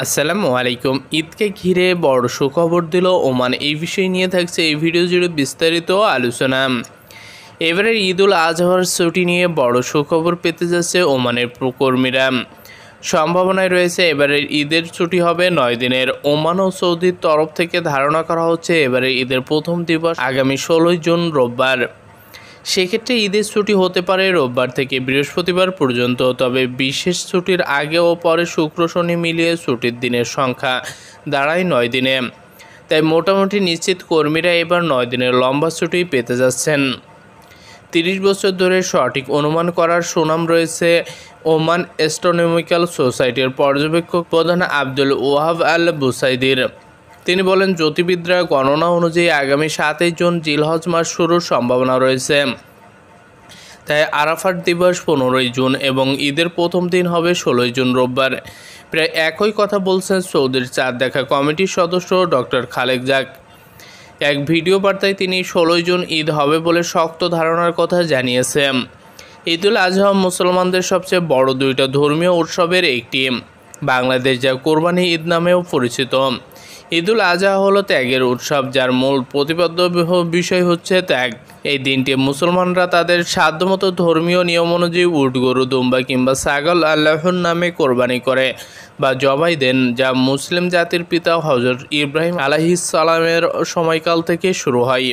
আসসালামু আলাইকুম। ঈদকে ঘিরে বড় সুখবর দিল ওমান। এই বিষয় নিয়ে থাকছে এই ভিডিও জুড়ে বিস্তারিত আলোচনা। এবারের ঈদুল আজহার ছুটি নিয়ে বড় সুখবর পেতে যাচ্ছে ওমানের কর্মীরা। সম্ভাবনায় রয়েছে এবারের ঈদের ছুটি হবে 9 দিনের। ওমান ও সৌদির তরফ থেকে ধারণা করা হচ্ছে এবারের ঈদের প্রথম দিবস আগামী 16 জুন রোববার। সেক্ষেত্রে ঈদের ছুটি হতে পারে রোববার থেকে বৃহস্পতিবার পর্যন্ত। তবে বিশেষ ছুটির আগে ও পরে শুক্র শনি মিলিয়ে ছুটির দিনের সংখ্যা দাঁড়ায় 9 দিনে। তাই মোটামুটি নিশ্চিত কর্মীরা এবার 9 দিনের লম্বা ছুটি পেতে যাচ্ছেন। 30 বছর ধরে সঠিক অনুমান করার সুনাম রয়েছে ওমান অ্যাস্ট্রোনমিক্যাল সোসাইটির পর্যবেক্ষক প্রধান আব্দুল ওয়াহাব আল বুসাইদির। তিনি বলেন, জ্যোতির্বিদরা গণনা অনুযায়ী আগামী 7 জুন জিলহজ মাস শুরুর সম্ভাবনা রয়েছে। তাই আরাফাত দিবস 15 জুন এবং ঈদের প্রথম দিন হবে 16 জুন রোববার। প্রায় একই কথা বলছেন সৌদির চাঁদ দেখা কমিটির সদস্য ডক্টর খালেক জাক। এক ভিডিও বার্তায় তিনি 16 জুন ঈদ হবে বলে শক্ত ধারণার কথা জানিয়েছেন। ঈদুল আজহা মুসলমানদের সবচেয়ে বড় দুইটা ধর্মীয় উৎসবের একটি। বাংলাদেশ যা কোরবানি ঈদ নামেও পরিচিত। ঈদুল আজহা হলো ত্যাগের উৎসব, যার মূল প্রতিপাদ্য বিষয় হচ্ছে ত্যাগ। এই দিনটি মুসলমানরা তাদের সাধ্যমতো ধর্মীয় নিয়ম অনুযায়ী উট, গরু, দুম্বা কিংবা ছাগল আল্লাহর নামে কোরবানি করে বা জবাই দেন, যা মুসলিম জাতির পিতা হযরত ইব্রাহিম আলাইহিস সালামের সময়কাল থেকে শুরু হয়।